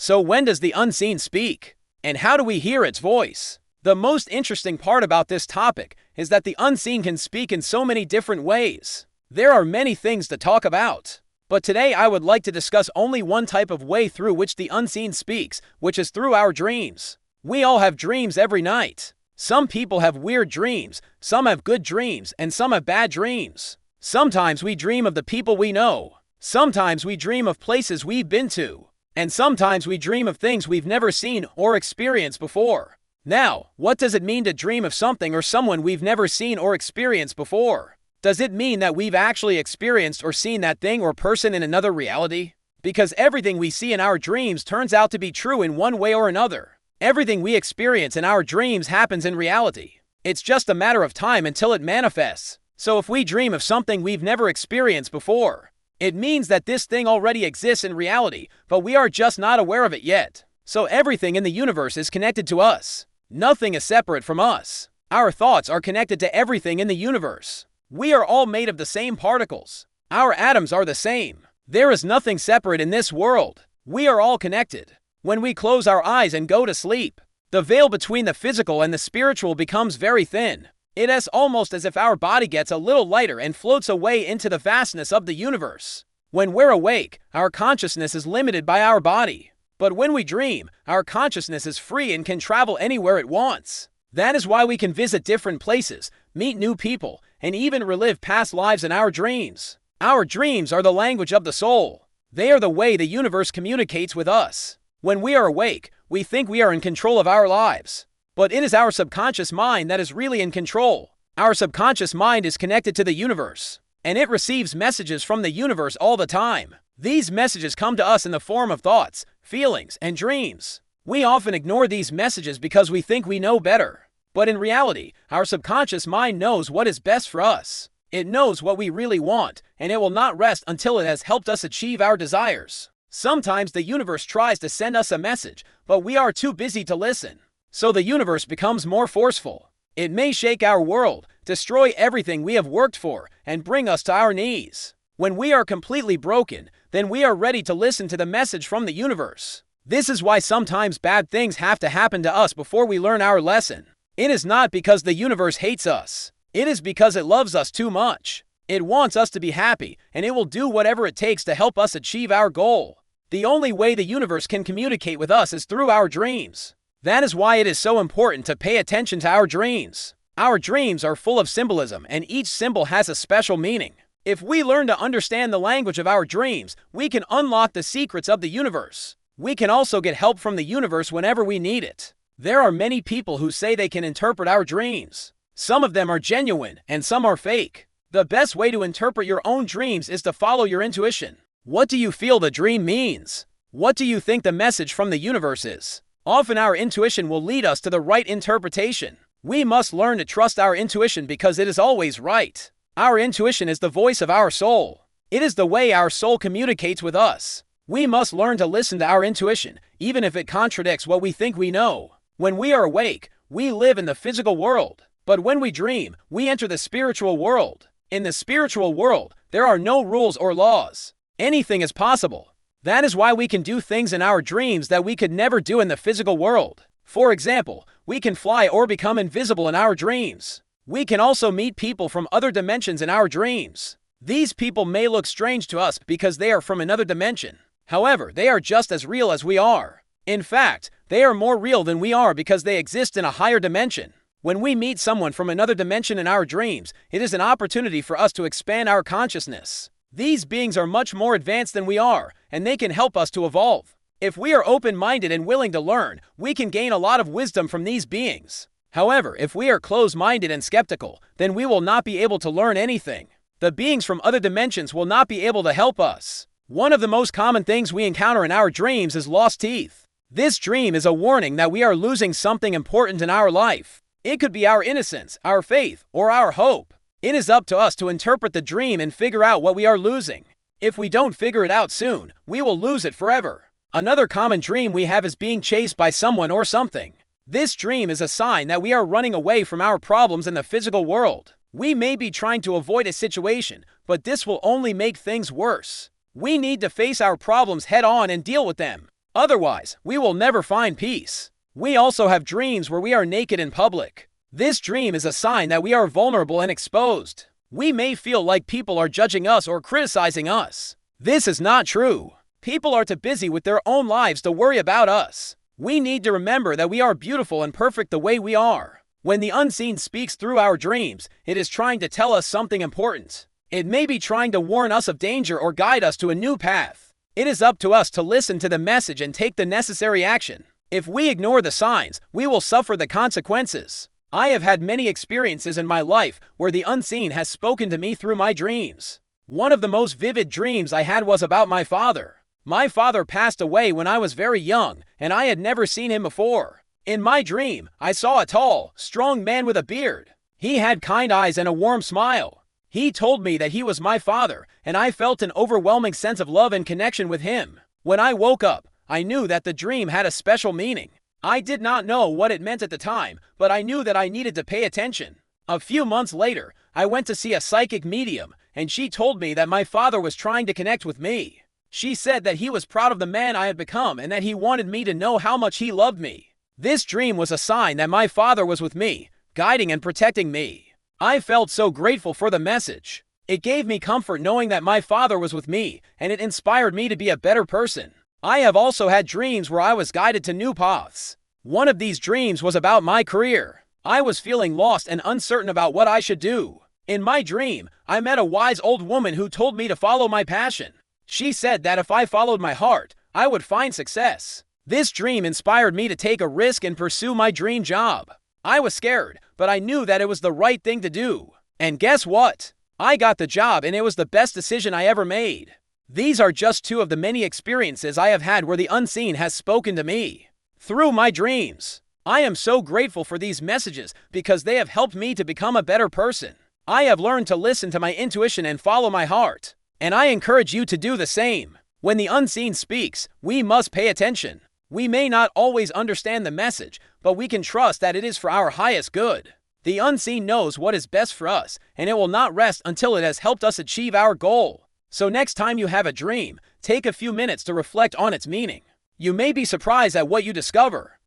So when does the unseen speak? And how do we hear its voice? The most interesting part about this topic is that the unseen can speak in so many different ways. There are many things to talk about. But today I would like to discuss only one type of way through which the unseen speaks, which is through our dreams. We all have dreams every night. Some people have weird dreams, some have good dreams, and some have bad dreams. Sometimes we dream of the people we know. Sometimes we dream of places we've been to. And sometimes we dream of things we've never seen or experienced before. Now, what does it mean to dream of something or someone we've never seen or experienced before? Does it mean that we've actually experienced or seen that thing or person in another reality? Because everything we see in our dreams turns out to be true in one way or another. Everything we experience in our dreams happens in reality. It's just a matter of time until it manifests. So if we dream of something we've never experienced before, it means that this thing already exists in reality, but we are just not aware of it yet. So everything in the universe is connected to us. Nothing is separate from us. Our thoughts are connected to everything in the universe. We are all made of the same particles. Our atoms are the same. There is nothing separate in this world. We are all connected. When we close our eyes and go to sleep, the veil between the physical and the spiritual becomes very thin. It is almost as if our body gets a little lighter and floats away into the vastness of the universe. When we're awake, our consciousness is limited by our body. But when we dream, our consciousness is free and can travel anywhere it wants. That is why we can visit different places, meet new people, and even relive past lives in our dreams. Our dreams are the language of the soul. They are the way the universe communicates with us. When we are awake, we think we are in control of our lives. But it is our subconscious mind that is really in control. Our subconscious mind is connected to the universe, and it receives messages from the universe all the time. These messages come to us in the form of thoughts, feelings, and dreams. We often ignore these messages because we think we know better. But in reality, our subconscious mind knows what is best for us. It knows what we really want, and it will not rest until it has helped us achieve our desires. Sometimes the universe tries to send us a message, but we are too busy to listen. So the universe becomes more forceful. It may shake our world, destroy everything we have worked for, and bring us to our knees. When we are completely broken, then we are ready to listen to the message from the universe. This is why sometimes bad things have to happen to us before we learn our lesson. It is not because the universe hates us. It is because it loves us too much. It wants us to be happy, and it will do whatever it takes to help us achieve our goal. The only way the universe can communicate with us is through our dreams. That is why it is so important to pay attention to our dreams. Our dreams are full of symbolism, and each symbol has a special meaning. If we learn to understand the language of our dreams, we can unlock the secrets of the universe. We can also get help from the universe whenever we need it. There are many people who say they can interpret our dreams. Some of them are genuine, and some are fake. The best way to interpret your own dreams is to follow your intuition. What do you feel the dream means? What do you think the message from the universe is? Often our intuition will lead us to the right interpretation. We must learn to trust our intuition because it is always right. Our intuition is the voice of our soul. It is the way our soul communicates with us. We must learn to listen to our intuition, even if it contradicts what we think we know. When we are awake, we live in the physical world. But when we dream, we enter the spiritual world. In the spiritual world, there are no rules or laws. Anything is possible. That is why we can do things in our dreams that we could never do in the physical world. For example, we can fly or become invisible in our dreams. We can also meet people from other dimensions in our dreams. These people may look strange to us because they are from another dimension. However, they are just as real as we are. In fact, they are more real than we are because they exist in a higher dimension. When we meet someone from another dimension in our dreams, it is an opportunity for us to expand our consciousness. These beings are much more advanced than we are, and they can help us to evolve. If we are open-minded and willing to learn, we can gain a lot of wisdom from these beings. However, if we are closed-minded and skeptical, then we will not be able to learn anything. The beings from other dimensions will not be able to help us. One of the most common things we encounter in our dreams is lost teeth. This dream is a warning that we are losing something important in our life. It could be our innocence, our faith, or our hope. It is up to us to interpret the dream and figure out what we are losing. If we don't figure it out soon, we will lose it forever. Another common dream we have is being chased by someone or something. This dream is a sign that we are running away from our problems in the physical world. We may be trying to avoid a situation, but this will only make things worse. We need to face our problems head on and deal with them. Otherwise, we will never find peace. We also have dreams where we are naked in public. This dream is a sign that we are vulnerable and exposed. We may feel like people are judging us or criticizing us. This is not true. People are too busy with their own lives to worry about us. We need to remember that we are beautiful and perfect the way we are. When the unseen speaks through our dreams, it is trying to tell us something important. It may be trying to warn us of danger or guide us to a new path. It is up to us to listen to the message and take the necessary action. If we ignore the signs, we will suffer the consequences. I have had many experiences in my life where the unseen has spoken to me through my dreams. One of the most vivid dreams I had was about my father. My father passed away when I was very young, and I had never seen him before. In my dream, I saw a tall, strong man with a beard. He had kind eyes and a warm smile. He told me that he was my father, and I felt an overwhelming sense of love and connection with him. When I woke up, I knew that the dream had a special meaning. I did not know what it meant at the time, but I knew that I needed to pay attention. A few months later, I went to see a psychic medium, and she told me that my father was trying to connect with me. She said that he was proud of the man I had become and that he wanted me to know how much he loved me. This dream was a sign that my father was with me, guiding and protecting me. I felt so grateful for the message. It gave me comfort knowing that my father was with me, and it inspired me to be a better person. I have also had dreams where I was guided to new paths. One of these dreams was about my career. I was feeling lost and uncertain about what I should do. In my dream, I met a wise old woman who told me to follow my passion. She said that if I followed my heart, I would find success. This dream inspired me to take a risk and pursue my dream job. I was scared, but I knew that it was the right thing to do. And guess what? I got the job, and it was the best decision I ever made. These are just two of the many experiences I have had where the unseen has spoken to me. Through my dreams. I am so grateful for these messages because they have helped me to become a better person. I have learned to listen to my intuition and follow my heart. And I encourage you to do the same. When the unseen speaks, we must pay attention. We may not always understand the message, but we can trust that it is for our highest good. The unseen knows what is best for us, and it will not rest until it has helped us achieve our goal. So next time you have a dream, take a few minutes to reflect on its meaning. You may be surprised at what you discover.